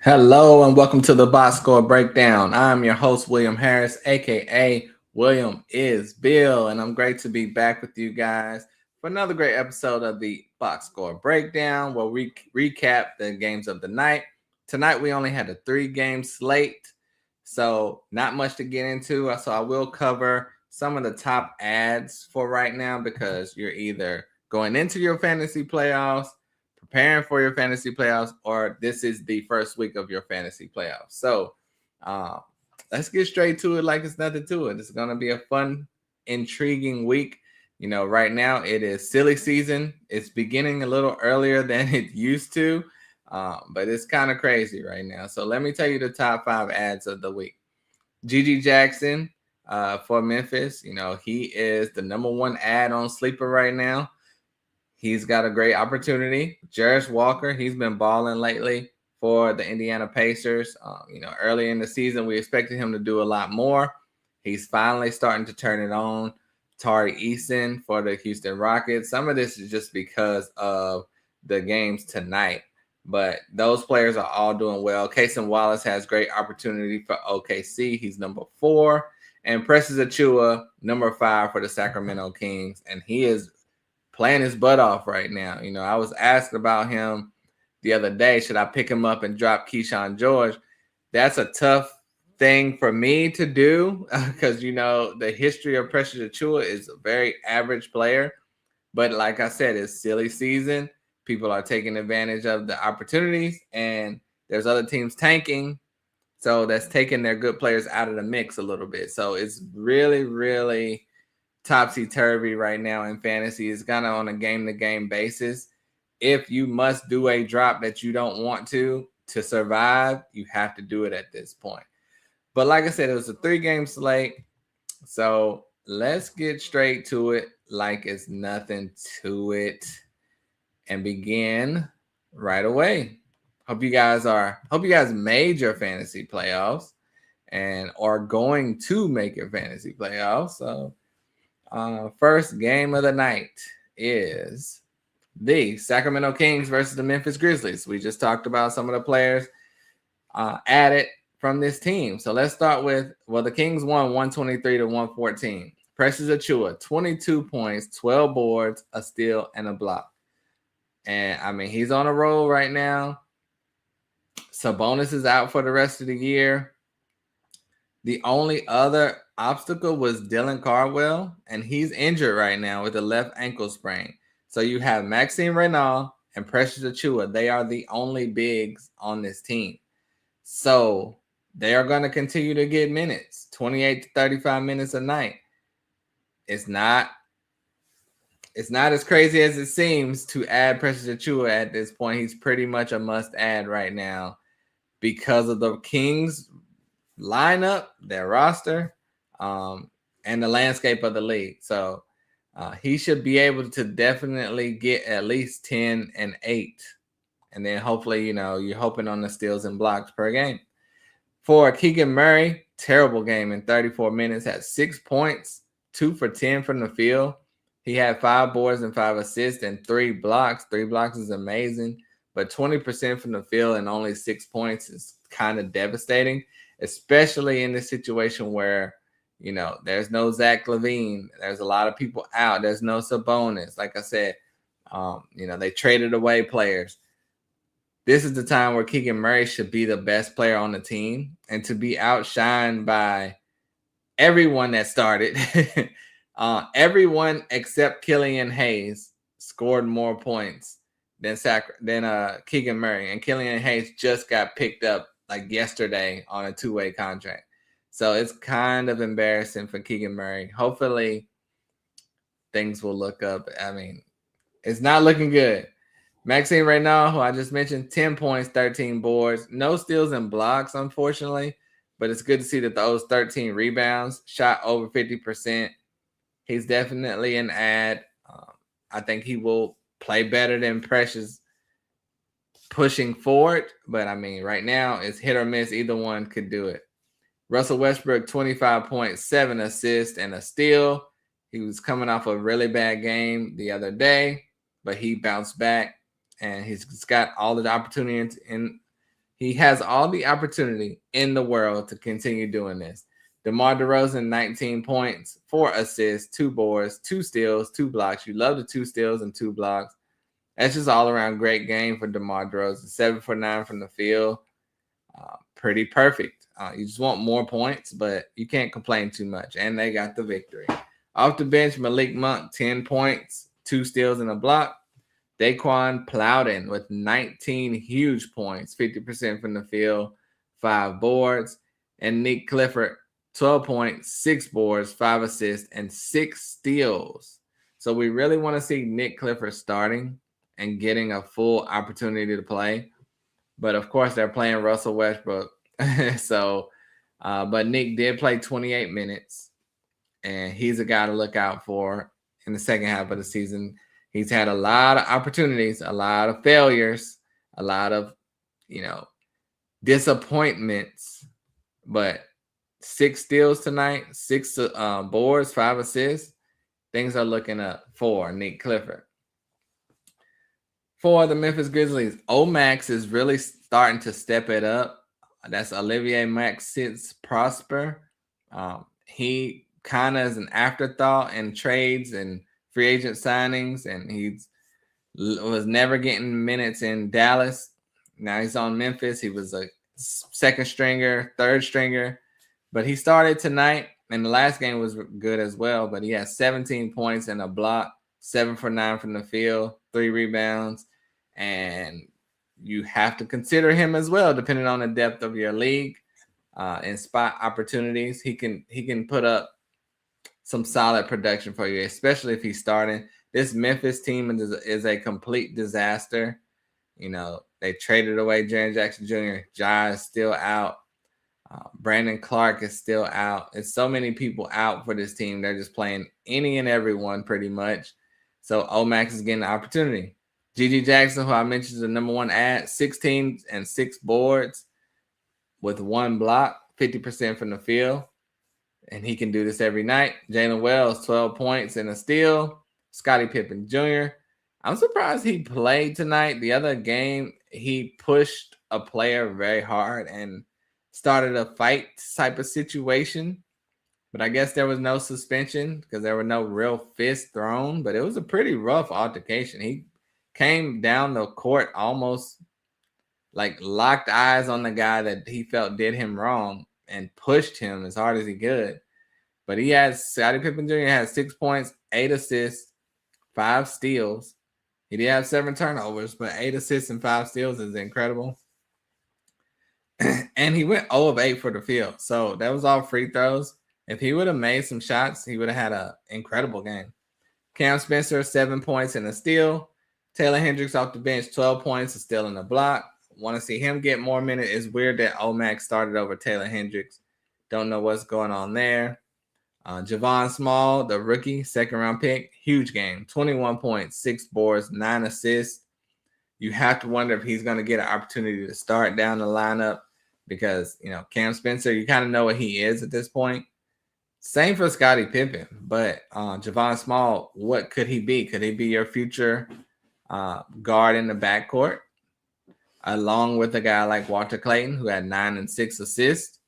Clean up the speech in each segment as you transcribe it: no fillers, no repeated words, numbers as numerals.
Hello and welcome to the Box Score Breakdown. I'm your host, William Harris, aka William is Bill, and I'm great to be back with you guys for another great episode of the Box Score Breakdown, where we recap the games of the night. Tonight we only had a 3-game slate, so not much to get into. So I will cover some of the top ads for right now because you're either going into your fantasy playoffs, preparing for your fantasy playoffs, or this is the first week of your fantasy playoffs. So uh, let's get straight to it like it's nothing to it. It's going to be a fun, intriguing week. You know, right now it is silly season. It's beginning a little earlier than it used to, but it's kind of crazy right now. So let me tell you the top 5 ads of the week. Gigi Jackson for Memphis. You know, he is the number 1 ad on Sleeper right now. He's got a great opportunity. Jarris Walker, he's been balling lately for the Indiana Pacers. Early in the season, we expected him to do a lot more. He's finally starting to turn it on. Tari Eason for the Houston Rockets. Some of this is just because of the games tonight, but those players are all doing well. Cason Wallace has great opportunity for OKC. He's number 4. And Precious Achiuwa, number 5 for the Sacramento Kings. And he is playing his butt off right now. You know, I was asked about him the other day. Should I pick him up and drop Keyshawn George? That's a tough thing for me to do because, you know, the history of Precious Achiuwa is a very average player. But like I said, it's silly season. People are taking advantage of the opportunities, and there's other teams tanking. So that's taking their good players out of the mix a little bit. So it's really, really topsy-turvy right now in fantasy. Is kind of on a game-to-game basis. If you must do a drop that you don't want to survive, you have to do it at this point. But like I said, it was a 3-game slate. So let's get straight to it like it's nothing to it and begin right away. Hope you guys made your fantasy playoffs and are going to make your fantasy playoffs. So first game of the night is the Sacramento Kings versus the Memphis Grizzlies. We just talked about some of the players added from this team. So let's start with, the Kings won 123 to 114. Precious Achiuwa, 22 points, 12 boards, a steal, and a block. And, I mean, he's on a roll right now. Sabonis is out for the rest of the year. The only other obstacle was Dylan Cardwell, and he's injured right now with a left ankle sprain. So you have Maxime Renaud and Precious Achiuwa. They are the only bigs on this team. So they are going to continue to get minutes, 28 to 35 minutes a night. It's not as crazy as it seems to add Precious Achiuwa at this point. He's pretty much a must add right now because of the Kings lineup, their roster, and the landscape of the league. So he should be able to definitely get at least 10 and 8. And then hopefully, you know, you're hoping on the steals and blocks per game. For Keegan Murray, terrible game in 34 minutes, had 6 points, 2 for 10 from the field. He had 5 boards and 5 assists and 3 blocks. 3 blocks is amazing, but 20% from the field and only 6 points is kind of devastating, especially in this situation where, you know, there's no Zach LaVine. There's a lot of people out. There's no Sabonis. Like I said, they traded away players. This is the time where Keegan Murray should be the best player on the team, and to be outshined by everyone that started. Everyone except Killian Hayes scored more points than Keegan Murray, and Killian Hayes just got picked up like yesterday on a 2-way contract. So it's kind of embarrassing for Keegan Murray. Hopefully things will look up. I mean, it's not looking good. Maxime Renaud, who I just mentioned, 10 points, 13 boards, no steals and blocks, unfortunately, but it's good to see that those 13 rebounds, shot over 50%. He's definitely an ad. I think he will play better than Precious pushing forward, but I mean, right now it's hit or miss. Either one could do it. Russell Westbrook, 25 points, 7 assists, and a steal. He was coming off a really bad game the other day, but he bounced back, and he's got all the opportunity, and He has all the opportunity in the world to continue doing this. DeMar DeRozan, 19 points, 4 assists, 2 boards, 2 steals, 2 blocks. You love the 2 steals and 2 blocks. That's just all around great game for DeMar DeRozan. 7 for 9 from the field. Pretty perfect. You just want more points, but you can't complain too much. And they got the victory. Off the bench, Malik Monk, 10 points, 2 steals and a block. Daquan Plowden with 19 huge points, 50% from the field, 5 boards. And Nick Clifford, 12 points, 6 boards, 5 assists, and 6 steals. So we really want to see Nick Clifford starting and getting a full opportunity to play. But, of course, they're playing Russell Westbrook. But Nick did play 28 minutes, and he's a guy to look out for in the second half of the season. He's had a lot of opportunities, a lot of failures, a lot of, disappointments. But 6 steals tonight, 6 boards, 5 assists. Things are looking up for Nick Clifford. For the Memphis Grizzlies, Omax is really starting to step it up. That's Olivier Maxence Prosper. He kind of is an afterthought in trades and free agent signings, and he was never getting minutes in Dallas. Now he's on Memphis. He was a second stringer, third stringer, but he started tonight, and the last game was good as well. But he has 17 points and a block, 7 for 9 from the field, 3 rebounds, and you have to consider him as well, depending on the depth of your league and spot opportunities. He can put up some solid production for you, especially if he's starting. This Memphis team is a complete disaster. They traded away Jaren Jackson Jr. Ja is still out. Brandon Clark is still out. It's so many people out for this team. They're just playing any and everyone pretty much. So Omax is getting the opportunity. Gigi Jackson, who I mentioned is the number 1 ad, 16 and 6 boards with 1 block, 50% from the field. And he can do this every night. Jalen Wells, 12 points and a steal. Scottie Pippen Jr. I'm surprised he played tonight. The other game, he pushed a player very hard and started a fight type of situation. But I guess there was no suspension because there were no real fists thrown. But it was a pretty rough altercation. He came down the court almost like locked eyes on the guy that he felt did him wrong and pushed him as hard as he could. But Scottie Pippen Jr. has 6 points, 8 assists, 5 steals. He did have 7 turnovers, but 8 assists and 5 steals is incredible. And he went 0 of 8 for the field. So that was all free throws. If he would have made some shots, he would have had an incredible game. Cam Spencer, 7 points and a steal. Taylor Hendricks off the bench, 12 points, a steal and a block. Want to see him get more minutes. It's weird that Omax started over Taylor Hendricks. Don't know what's going on there. Javon Small, the rookie, second-round pick, huge game. 21 points, 6 boards, 9 assists. You have to wonder if he's going to get an opportunity to start down the lineup because, Cam Spencer, you kind of know what he is at this point. Same for Scottie Pippen, but Javon Small, what could he be? Could he be your future guard in the backcourt, along with a guy like Walter Clayton, who had 9 and 6 assists?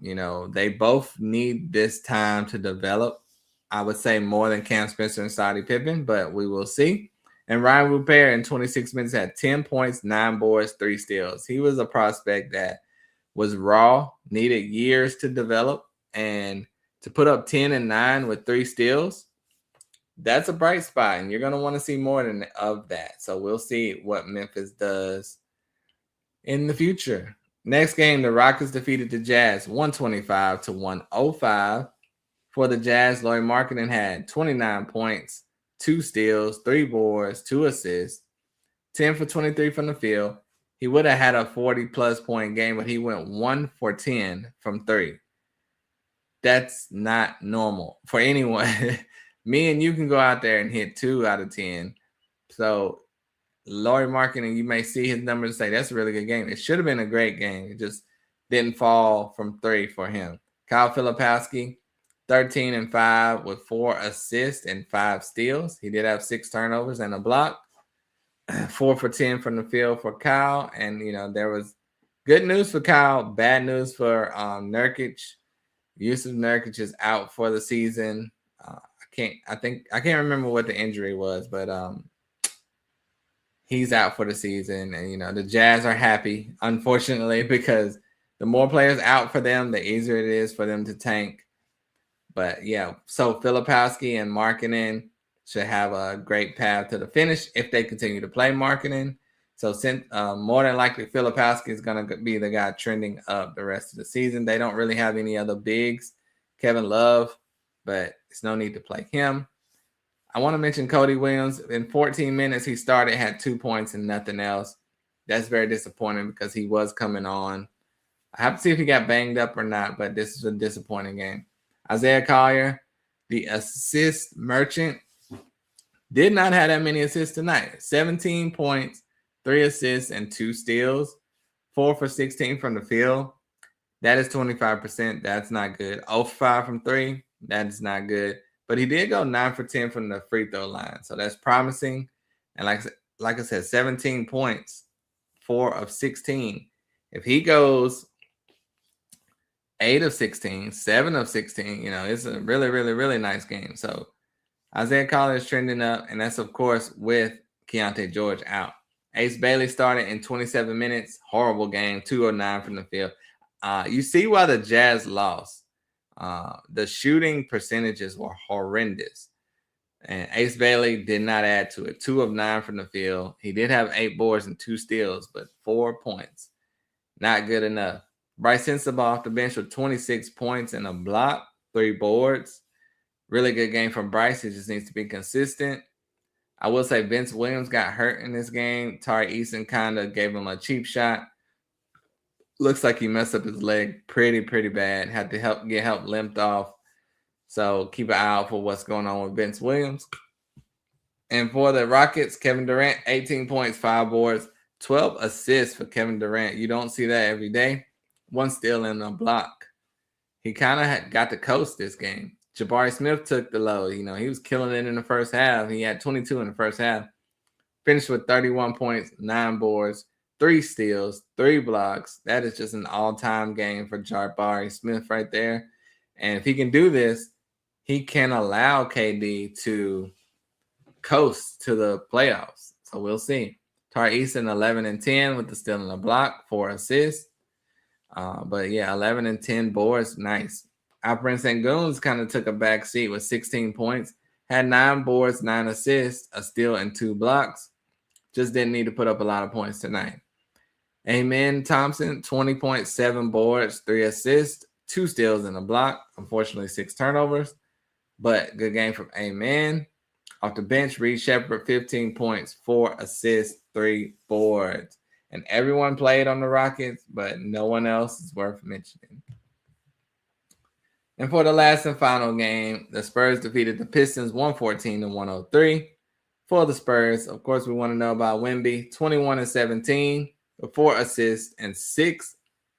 They both need this time to develop. I would say more than Cam Spencer and Scottie Pippen, but we will see. And Ryan Rupert in 26 minutes had 10 points, 9 boards, 3 steals. He was a prospect that was raw, needed years to develop, and to put up 10 and 9 with 3 steals, that's a bright spot, and you're going to want to see more of that. So we'll see what Memphis does in the future. Next game, the Rockets defeated the Jazz 125-105. For the Jazz, Lauri Markkanen had 29 points, 2 steals, 3 boards, 2 assists, 10 for 23 from the field. He would have had a 40-plus point game, but he went 1 for 10 from 3. That's not normal for anyone. Me and you can go out there and hit 2 out of 10. So Lauri Markkanen, you may see his numbers and say, that's a really good game. It should have been a great game. It just didn't fall from 3 for him. Kyle Filipowski, 13 and 5 with 4 assists and 5 steals. He did have 6 turnovers and a block. 4 for 10 from the field for Kyle. And, there was good news for Kyle, bad news for Nurkic. Yusuf Nurkic is out for the season. I can't remember what the injury was, but he's out for the season. And, the Jazz are happy, unfortunately, because the more players out for them, the easier it is for them to tank. But, yeah, so Filipowski and Markkanen should have a great path to the finish if they continue to play Markkanen. So more than likely, Filipowski is going to be the guy trending up the rest of the season. They don't really have any other bigs. Kevin Love, but there's no need to play him. I want to mention Cody Williams. In 14 minutes, he started, had 2 points and nothing else. That's very disappointing because he was coming on. I have to see if he got banged up or not, but this is a disappointing game. Isaiah Collier, the assist merchant, did not have that many assists tonight. 17 points, 3 assists, and 2 steals. 4 for 16 from the field. That is 25%. That's not good. 0 for 5 from 3. That is not good. But he did go 9 for 10 from the free throw line. So that's promising. And like I said, 17 points, 4 of 16. If he goes 8 of 16, 7 of 16, it's a really, really, really nice game. So Isaiah Collier is trending up, and that's, of course, with Keontae George out. Ace Bailey started in 27 minutes. Horrible game, 2 of 9 from the field. You see why the Jazz lost. The shooting percentages were horrendous. And Ace Bailey did not add to it. 2 of 9 from the field. He did have 8 boards and 2 steals, but 4 points. Not good enough. Bryce Sensabaugh off the bench with 26 points and a block, 3 boards. Really good game from Bryce. He just needs to be consistent. I will say Vince Williams got hurt in this game. Tari Eason kind of gave him a cheap shot. Looks like he messed up his leg pretty bad. Had to get help limped off. So keep an eye out for what's going on with Vince Williams. And for the Rockets, Kevin Durant, 18 points, 5 boards, 12 assists for Kevin Durant. You don't see that every day. 1 steal and a block. He kind of got to coast this game. Jabari Smith took the load. He was killing it in the first half. He had 22 in the first half. Finished with 31 points, 9 boards, 3 steals, 3 blocks. That is just an all-time game for Jabari Smith right there. And if he can do this, he can allow KD to coast to the playoffs. So we'll see. Tari Eason, 11 and 10 with the steal and the block, 4 assists. But yeah, 11 and 10 boards, nice. Alperen Sengun's kind of took a back seat with 16 points, had 9 boards, 9 assists, a steal, and 2 blocks. Just didn't need to put up a lot of points tonight. Amen Thompson, 20 points, 7 boards, 3 assists, 2 steals, and a block. Unfortunately, 6 turnovers, but good game from Amen. Off the bench, Reed Shepherd, 15 points, 4 assists, 3 boards. And everyone played on the Rockets, but no one else is worth mentioning. And for the last and final game, the Spurs defeated the Pistons 114-103. For the Spurs, of course, we want to know about Wemby, 21 and 17, with 4 assists and 6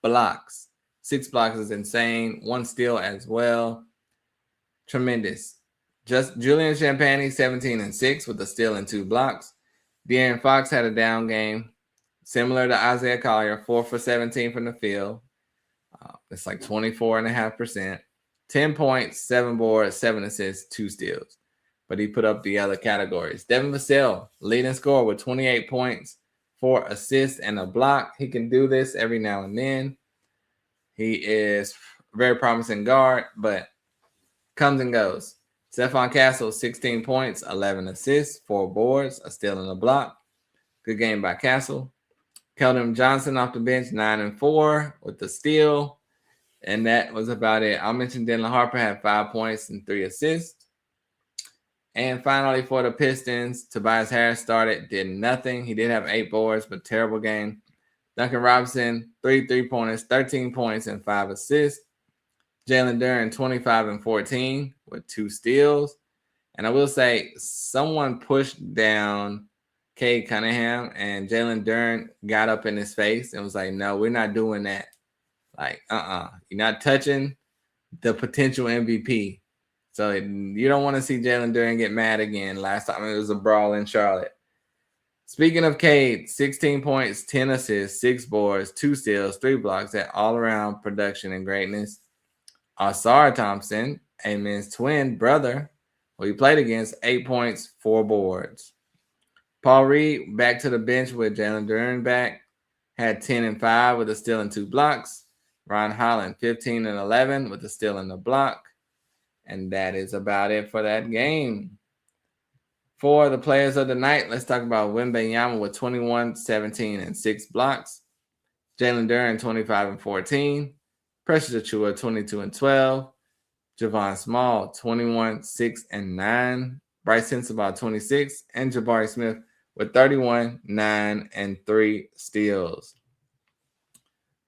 blocks. 6 blocks is insane. 1 steal as well. Tremendous. Just Julian Champagnie, 17 and 6 with a steal and 2 blocks. De'Aaron Fox had a down game, similar to Isaiah Collier, 4 for 17 from the field. It's like 24.5%. 10 points, 7 boards, 7 assists, 2 steals. But he put up the other categories. Devin Vassell, leading scorer with 28 points, 4 assists, and a block. He can do this every now and then. He is a very promising guard, but comes and goes. Stephon Castle, 16 points, 11 assists, 4 boards, a steal and a block. Good game by Castle. Keldon Johnson off the bench, 9 and 4 with the steal. And that was about it. I'll mention Dylan Harper had 5 points and 3 assists. And finally, for the Pistons, Tobias Harris started, did nothing. He did have 8 boards, but terrible game. Duncan Robinson, 3 3-pointers, 13 points and 5 assists. Jalen Duren, 25 and 14 with 2 steals. And I will say, someone pushed down Cade Cunningham, and Jalen Duren got up in his face and was like, no, we're not doing that. Like, you're not touching the potential MVP. So you don't want to see Jalen Duren get mad again. Last time it was a brawl in Charlotte. Speaking of Cade, 16 points, 10 assists, 6 boards, 2 steals, 3 blocks, that all-around production and greatness. Asar Thompson, Amen's twin brother, who he played against, 8 points, 4 boards. Paul Reed back to the bench with Jalen Duren back, had 10 and 5 with a steal and 2 blocks. Ron Holland, 15 and 11 with a steal and a block. And that is about it for that game. For the players of the night, let's talk about Wembanyama with 21, 17, and 6 blocks. Jalen Duren, 25 and 14. Precious Achiuwa, 22 and 12. Javon Small, 21, 6, and 9. Bryce Sensabaugh, 26. And Jabari Smith with 31, 9, and 3 steals.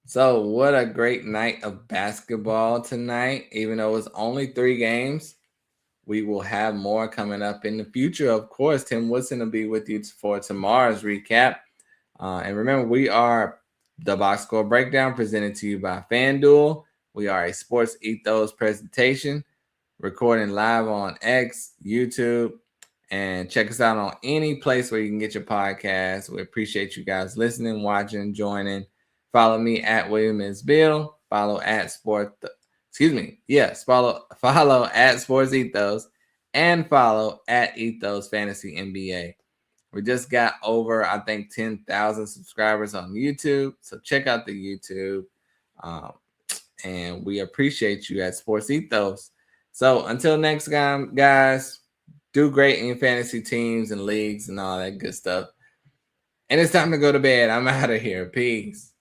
So what a great night of basketball tonight. Even though it's only 3 games, we will have more coming up in the future. Of course, Tim Woodson will be with you for tomorrow's recap. And remember, we are the Box Score Breakdown presented to you by FanDuel. We are a Sports Ethos presentation, recording live on X, YouTube, and check us out on any place where you can get your podcast. We appreciate you guys listening, watching, joining. Follow me at William is Bill. Follow at follow at Sports Ethos and follow at Ethos Fantasy NBA. We just got over, I think, 10,000 subscribers on YouTube. So check out the YouTube. And we appreciate you at Sports Ethos. So until next time, guys, do great in your fantasy teams and leagues and all that good stuff. And it's time to go to bed. I'm out of here. Peace.